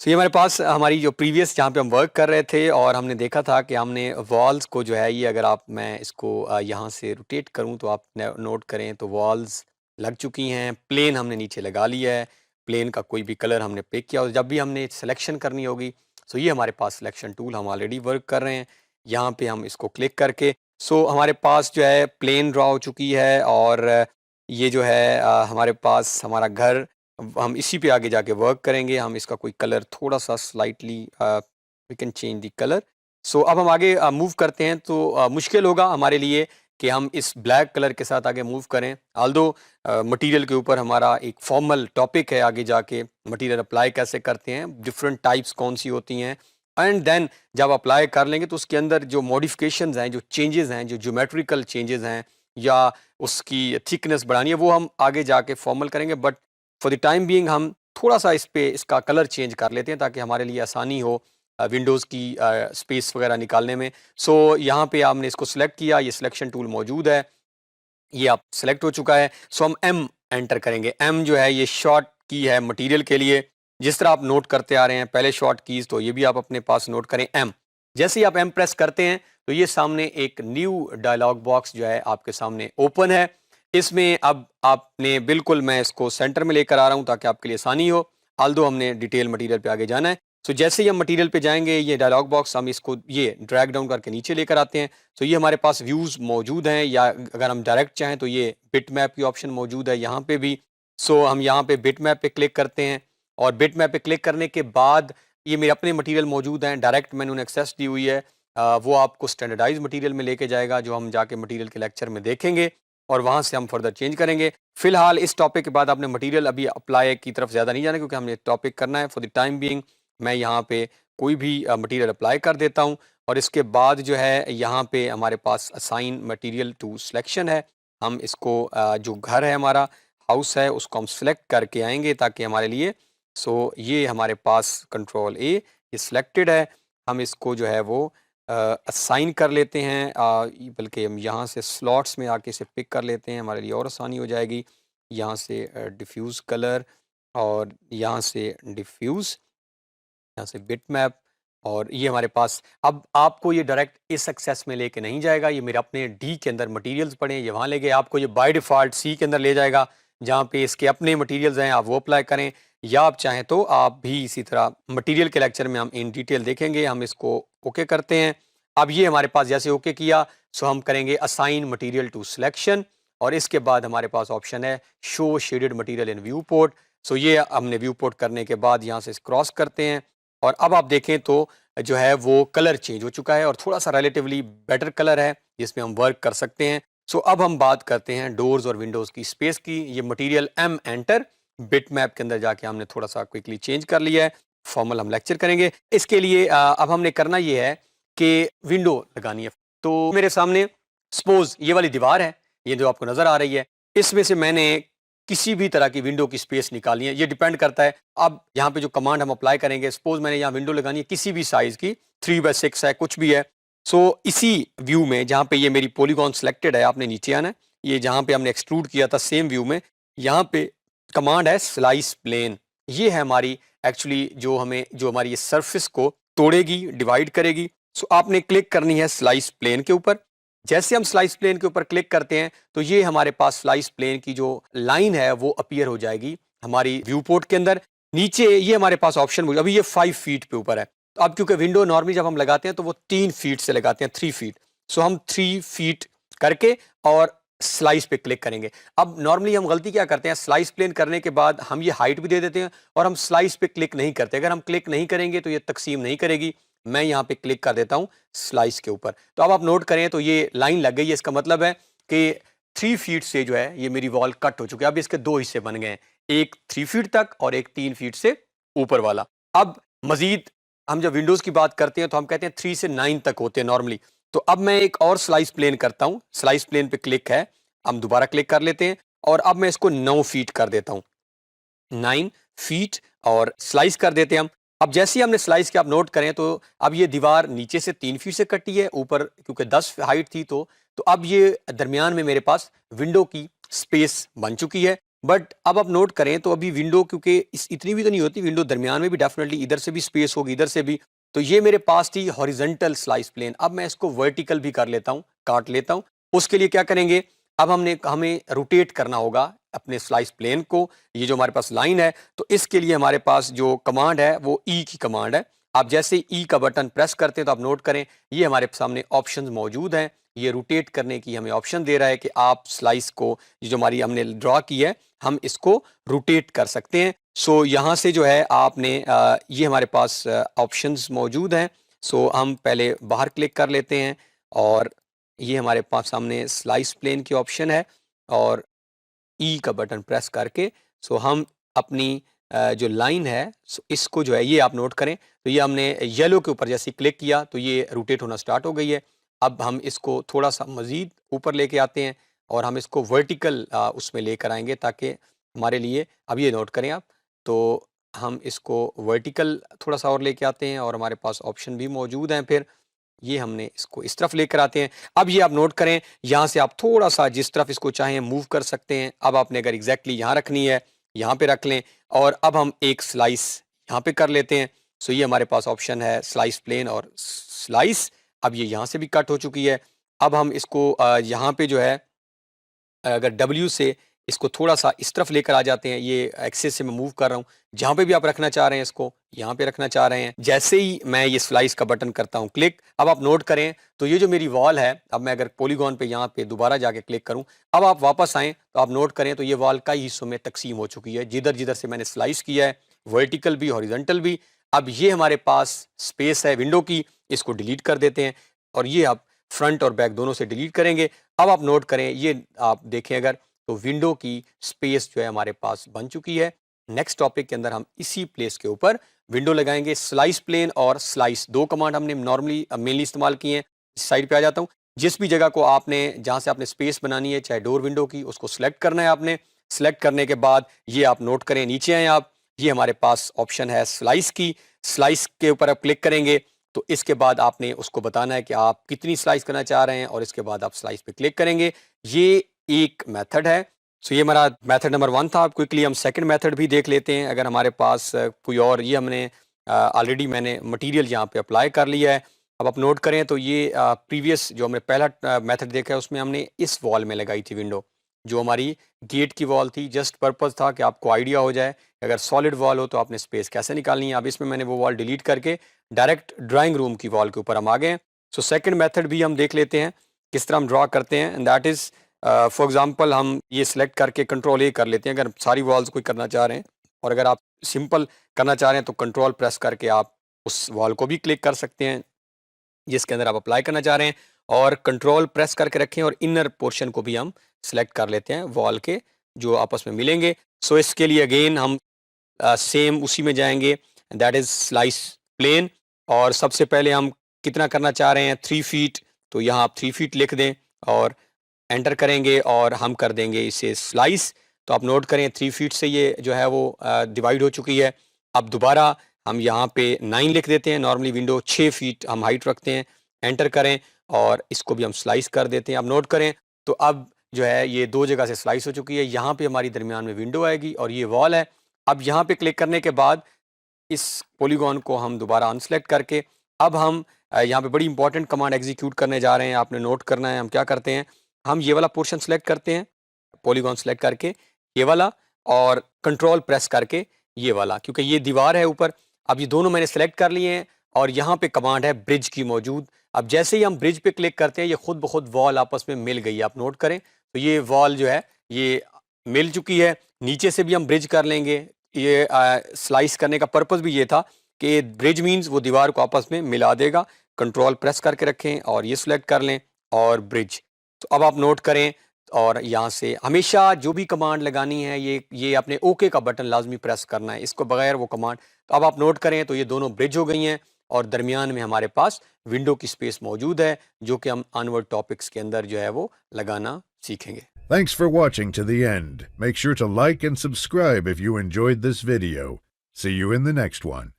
सो ये हमारे पास हमारी जो प्रीवियस जहाँ पे हम वर्क कर रहे थे और हमने देखा था कि हमने वॉल्स को जो है ये अगर आप मैं इसको यहाँ से रोटेट करूँ तो आप नोट करें तो वॉल्स लग चुकी हैं, प्लेन हमने नीचे लगा लिया है, प्लेन का कोई भी कलर हमने पिक किया और जब भी हमने सिलेक्शन करनी होगी सो ये हमारे पास सिलेक्शन टूल हम ऑलरेडी वर्क कर रहे हैं। यहाँ पे हम इसको क्लिक करके सो हमारे पास जो है प्लेन ड्रा हो चुकी है और ये जो है हमारे पास हमारा घर हम इसी पे आगे जाके वर्क करेंगे। हम इसका कोई कलर थोड़ा-सा slightly we can change the colour. So अब हम आगे मूव करते हैं तो मुश्किल होगा हमारे लिए कि हम इस ब्लैक कलर के साथ आगे मूव करें। ऑल्दो मटीरियल के ऊपर हमारा एक फॉर्मल टॉपिक है आगे जाके मटीरियल अप्लाई कैसे करते हैं, डिफरेंट टाइप्स कौन-सी होती हैं एंड देन जब अप्लाई कर लेंगे तो उसके अंदर जो मॉडिफिकेशंस हैं, जो चेंजेज़ हैं, जो ज्योमेट्रिकल चेंजेज़ हैं या उसकी थिकनेस बढ़ानी है वो हम आगे जाके फॉर्मल करेंगे। But for the time being हम थोड़ा-सा इस पे इसका कलर चेंज कर लेते हैं ताकि हमारे लिए आसानी हो विंडोज़ की स्पेस वगैरह निकालने में। सो यहाँ पे आपने इसको सिलेक्ट किया, ये सिलेक्शन टूल मौजूद है, ये आप सिलेक्ट हो चुका है। सो हम एम एंटर करेंगे। एम जो है ये शॉर्ट की है मटीरियल के लिए। जिस तरह आप नोट करते आ रहे हैं पहले शॉर्ट कीज़ तो ये भी आप अपने पास नोट करें एम। जैसे ही आप एम प्रेस करते हैं तो ये सामने एक न्यू डायलॉग बॉक्स जो है आपके सामने ओपन है। इसमें अब आपने बिल्कुल मैं इसको सेंटर में लेकर आ रहा हूँ ताकि आपके लिए आसानी हो। ऑल्दो हमने डिटेल मटीरियल पे आगे जाना है। सो जैसे ही हम मटीरियल पे जाएंगे ये डायलॉग बॉक्स हम इसको ये ड्रैग डाउन करके नीचे लेकर आते हैं। सो ये हमारे पास व्यूज़ मौजूद हैं या अगर हम डायरेक्ट चाहें तो ये बिट मैप की ऑप्शन मौजूद है यहाँ पे भी। सो हम यहाँ पे बिट मैप पे क्लिक करते हैं और बिट मैप पे क्लिक करने के बाद ये मेरे अपने मटीरियल मौजूद हैं, डायरेक्ट मैंने उन्हें एक्सेस दी हुई है। वो आपको स्टैंडर्डाइज मटीरियल में लेके जाएगा जो हम जाके मटीरियल के लेक्चर में देखेंगे और वहाँ से हम फर्दर चेंज करेंगे। फिलहाल इस टॉपिक के बाद आपने मटीरियल अभी अप्लाई की तरफ ज़्यादा नहीं जाना क्योंकि हमने टॉपिक करना है। फॉर द टाइम बीइंग मैं यहाँ पे कोई भी मटीरियल अप्लाई कर देता हूँ और इसके बाद जो है यहाँ पे हमारे पास असाइन मटीरियल टू सिलेक्शन है। हम इसको जो घर है हमारा हाउस है उसको हम सिलेक्ट करके आएंगे ताकि हमारे लिए ये हमारे पास कंट्रोल ए ये सिलेक्टेड है। हम इसको जो है वो असाइन कर लेते हैं बल्कि हम यहाँ से स्लॉट्स में आके इसे पिक कर लेते हैं, हमारे लिए और आसानी हो जाएगी। यहाँ से डिफ्यूज़ कलर और यहाँ से डिफ्यूज़, यहाँ से बिट मैप और ये हमारे पास अब आपको ये डायरेक्ट इस एक्सेस में लेके नहीं जाएगा। ये मेरे अपने डी के अंदर मटेरियल्स पड़े हैं, ये वहाँ ले गए। आपको ये बाय डिफ़ॉल्ट सी के अंदर ले जाएगा जहाँ पे इसके अपने मटेरियल्स हैं, आप वो अप्लाई करें या आप चाहें तो आप भी इसी तरह मटेरियल के लेक्चर में हम इन डिटेल देखेंगे। हम इसको ओके करते हैं। अब ये हमारे पास जैसे ओके किया सो हम करेंगे असाइन मटीरियल टू सिलेक्शन और इसके बाद हमारे पास ऑप्शन है show shaded material in viewport. So ये हमने व्यू पोर्ट करने के बाद यहाँ से क्रॉस करते हैं और अब आप देखें तो जो है वो कलर चेंज हो चुका है और थोड़ा-सा रिलेटिवली बेटर कलर है जिसमें हम वर्क कर सकते हैं। सो अब हम बात करते हैं डोर्स और विंडोज़ की स्पेस की। ये मटीरियल एम एंटर बिट मैप के अंदर जाके हमने थोड़ा-सा क्विकली चेंज कर लिया है। फॉर्मल हम लेक्चर करेंगे। इसके लिए अब हमने करना ये है कि विंडो लगानी है। तो मेरे सामने सपोज़ ये वाली दीवार है, ये जो आपको नज़र आ रही है, इसमें से मैंने किसी भी तरह की विंडो की स्पेस निकालनी है। ये डिपेंड करता है अब यहाँ पे जो कमांड हम अप्लाई करेंगे, सपोज मैंने यहाँ विंडो लगानी है किसी भी साइज की 3/6 है कुछ भी है। सो इसी व्यू में जहाँ पे ये मेरी पॉलीगॉन सिलेक्टेड है आपने नीचे आना है। ये जहाँ पे हमने एक्सट्रूड किया था सेम व्यू में यहाँ पे कमांड है स्लाइस प्लेन। ये है हमारी एक्चुअली जो हमारी ये सरफेस को तोड़ेगी, डिवाइड करेगी। सो आपने क्लिक करनी है स्लाइस प्लेन के ऊपर। जैसे हम स्लाइस प्लेन के ऊपर क्लिक करते हैं तो ये हमारे पास स्लाइस प्लेन की जो लाइन है वो अपीयर हो जाएगी हमारी व्यू पोर्ट के अंदर। नीचे ये हमारे पास ऑप्शन मौजूद, अभी ये 5 फीट पे ऊपर है। तो अब क्योंकि विंडो नॉर्मली जब हम लगाते हैं तो वो 3 फीट से लगाते हैं, 3 फीट। सो हम 3 फीट करके और स्लाइस पे क्लिक करेंगे। अब नॉर्मली हम गलती क्या करते हैं, स्लाइस प्लेन करने के बाद हम ये हाइट भी दे देते हैं और हम स्लाइस पे क्लिक नहीं करते। अगर हम क्लिक नहीं करेंगे तो ये तकसीम नहीं करेगी। मैं यहाँ पे क्लिक कर देता हूँ स्लाइस के ऊपर। तो अब आप नोट करें तो ये लाइन लग गई है। इसका मतलब है कि 3 फीट से जो है ये मेरी वॉल कट हो चुकी है। अब इसके 2 हिस्से बन गए हैं, एक 3 फीट तक और एक 3 फीट से ऊपर वाला। अब मजीद हम जब विंडोज की बात करते हैं तो हम कहते हैं 3 से 9 तक होते हैं नॉर्मली। तो अब मैं एक और स्लाइस प्लेन करता हूँ। स्लाइस प्लेन पे क्लिक है, हम दोबारा क्लिक कर लेते हैं और अब मैं इसको 9 फीट कर देता हूँ, 9 फीट और स्लाइस कर देते हैं हम। अब जैसे ही हमने स्लाइस किया आप नोट करें तो अब ये दीवार नीचे से 3 फीट से कटी है, ऊपर क्योंकि 10 हाइट थी तो अब ये दरमियान में मेरे पास विंडो की स्पेस बन चुकी है। बट अब आप नोट करें तो अभी विंडो क्योंकि इतनी भी तो नहीं होती, विंडो दरमियान में भी डेफिनेटली इधर से भी स्पेस होगी, इधर से भी। तो ये मेरे पास थी हॉरिजेंटल स्लाइस प्लेन। अब मैं इसको वर्टिकल भी कर लेता हूँ, काट लेता हूँ। उसके लिए क्या करेंगे, अब हमें रोटेट करना होगा अपने स्लाइस प्लेन को। ये जो हमारे पास लाइन है, तो इसके लिए हमारे पास जो कमांड है वो ई की कमांड है। आप जैसे ई का बटन प्रेस करते हैं तो आप नोट करें ये हमारे सामने ऑप्शंस मौजूद हैं। ये रोटेट करने की हमें ऑप्शन दे रहा है कि आप स्लाइस को, ये जो हमारी हमने ड्रॉ की है, हम इसको रोटेट कर सकते हैं। सो यहाँ से जो है आपने ये हमारे पास ऑप्शंस मौजूद हैं। सो हम पहले बाहर क्लिक कर लेते हैं और ये हमारे पास सामने स्लाइस प्लेन की ऑप्शन है और ई का बटन प्रेस करके सो हम अपनी जो लाइन है सो इसको जो है ये आप नोट करें, तो ये हमने येलो के ऊपर जैसे क्लिक किया तो ये रोटेट होना स्टार्ट हो गई है। अब हम इसको थोड़ा सा मज़ीद ऊपर लेके आते हैं और हम इसको वर्टिकल उसमें लेकर आएंगे ताकि हमारे लिए, अब ये नोट करें आप, तो हम इसको वर्टिकल थोड़ा सा और लेके आते हैं और हमारे पास ऑप्शन भी मौजूद हैं। फिर ये हमने इसको इस तरफ लेकर आते हैं। अब ये आप नोट करें, यहाँ से आप थोड़ा सा जिस तरफ इसको चाहें मूव कर सकते हैं। अब आपने अगर एग्जैक्टली यहाँ रखनी है, यहाँ पे रख लें और अब हम एक स्लाइस यहाँ पे कर लेते हैं। सो ये हमारे पास ऑप्शन है स्लाइस प्लेन और स्लाइस। अब ये यहाँ से भी कट हो चुकी है। अब हम इसको यहाँ पे जो है अगर डब्ल्यू से इसको थोड़ा सा इस तरफ लेकर आ जाते हैं, ये एक्सेस से मैं मूव कर रहा हूँ, जहाँ पे भी आप रखना चाह रहे हैं इसको, यहाँ पे रखना चाह रहे हैं। जैसे ही मैं ये स्लाइस का बटन करता हूँ क्लिक, अब आप नोट करें तो ये जो मेरी वॉल है, अब मैं अगर पॉलीगॉन पे यहाँ पे दोबारा जाके क्लिक करूँ, अब आप वापस आएँ तो आप नोट करें तो ये वॉल कई हिस्सों में तकसीम हो चुकी है, जिधर जिधर से मैंने स्लाइस किया है, वर्टिकल भी हॉरिजॉन्टल भी। अब ये हमारे पास स्पेस है विंडो की, इसको डिलीट कर देते हैं और ये आप फ्रंट और बैक दोनों से डिलीट करेंगे। अब आप नोट करें, ये आप देखें अगर, तो विंडो की स्पेस जो है हमारे पास बन चुकी है। नेक्स्ट टॉपिक के अंदर हम इसी प्लेस के ऊपर विंडो लगाएंगे। स्लाइस प्लेन और स्लाइस दो कमांड हमने नॉर्मली मेनली इस्तेमाल किए हैं। इस साइड पे आ जाता हूँ। जिस भी जगह को आपने, जहाँ से आपने स्पेस बनानी है, चाहे डोर विंडो की, उसको सिलेक्ट करना है आपने। सिलेक्ट करने के बाद ये आप नोट करें, नीचे आए आप, ये हमारे पास ऑप्शन है स्लाइस की। स्लाइस के ऊपर आप क्लिक करेंगे तो इसके बाद आपने उसको बताना है कि आप कितनी स्लाइस करना चाह रहे हैं और इसके बाद आप स्लाइस पे क्लिक करेंगे। ये एक मेथड है। सो ये हमारा मेथड नंबर 1 था। अब क्विकली हम सेकंड मेथड भी देख लेते हैं। अगर हमारे पास कोई और, ये हमने ऑलरेडी मैंने मटेरियल यहाँ पे अप्लाई कर लिया है। अब आप नोट करें तो ये प्रीवियस जो हमने पहला मेथड देखा है उसमें हमने इस वॉल में लगाई थी विंडो, जो हमारी गेट की वॉल थी। जस्ट पर्पज़ था कि आपको आइडिया हो जाए अगर सॉलिड वॉल हो तो आपने स्पेस कैसे निकालनी है। अब इसमें मैंने वो वॉल डिलीट करके डायरेक्ट ड्राइंग रूम की वॉल के ऊपर हम आ गए हैं। सो सेकंड मेथड भी हम देख लेते हैं किस तरह हम ड्रा करते हैं। And that is for example हम ये सिलेक्ट करके कंट्रोल ए कर लेते हैं अगर सारी वॉल्स कोई करना चाह रहे हैं, और अगर आप सिंपल करना चाह रहे हैं तो कंट्रोल प्रेस करके आप उस वॉल को भी क्लिक कर सकते हैं जिसके अंदर आप अप्लाई करना चाह रहे हैं, और कंट्रोल प्रेस करके रखें और इनर पोर्शन को भी हम सिलेक्ट कर लेते हैं वॉल के जो आपस में मिलेंगे। सो इसके लिए अगेन हम सेम उसी में जाएंगे, दैट इज़ स्लाइस प्लेन, और सबसे पहले हम कितना करना चाह रहे हैं 3 फीट, तो यहाँ आप 3 फीट लिख दें और एंटर करेंगे और हम कर देंगे इसे स्लाइस। तो आप नोट करें 3 फीट से ये जो है वो डिवाइड हो चुकी है। अब दोबारा हम यहाँ पे 9 लिख देते हैं। नॉर्मली विंडो 6 फीट हम हाइट रखते हैं। एंटर करें और इसको भी हम स्लाइस कर देते हैं। अब नोट करें तो अब जो है ये 2 जगह से स्लाइस हो चुकी है। यहाँ पे हमारी दरमियान में विंडो आएगी और ये वॉल है। अब यहाँ पे क्लिक करने के बाद इस पॉलीगॉन को हम दोबारा अनसेलेक्ट करके अब हम यहाँ पे बड़ी इंपॉर्टेंट कमांड एग्जीक्यूट करने जा रहे हैं। आपने नोट करना है हम क्या करते हैं, हम ये वाला पोर्शन सेलेक्ट करते हैं, पॉलीगॉन सेलेक्ट करके ये वाला, और कंट्रोल प्रेस करके ये वाला, क्योंकि ये दीवार है ऊपर। अब ये दोनों मैंने सेलेक्ट कर लिए हैं और यहाँ पे कमांड है ब्रिज की मौजूद। अब जैसे ही हम ब्रिज पे क्लिक करते हैं ये खुद ब खुद वॉल आपस में मिल गई है। आप नोट करें तो ये वॉल जो है ये मिल चुकी है। नीचे से भी हम ब्रिज कर लेंगे। ये स्लाइस करने का पर्पज़ भी ये था कि ब्रिज मीन्स वो दीवार को आपस में मिला देगा। कंट्रोल प्रेस करके रखें और ये सिलेक्ट कर लें और ब्रिज। तो अब आप नोट करें और यहाँ से हमेशा जो भी कमांड लगानी है ये अपने ओके का बटन लाजमी प्रेस करना है, इसको बगैर वो कमांड। तो अब आप नोट करें तो ये दोनों ब्रिज हो गई हैं और दरमियान में हमारे पास विंडो की स्पेस मौजूद है जो कि हम ऑनवर्ड टॉपिक्स के अंदर जो है वो लगाना सीखेंगे। Thanks for watching to the end. Make sure to like and subscribe if you enjoyed this video. See you in the next one.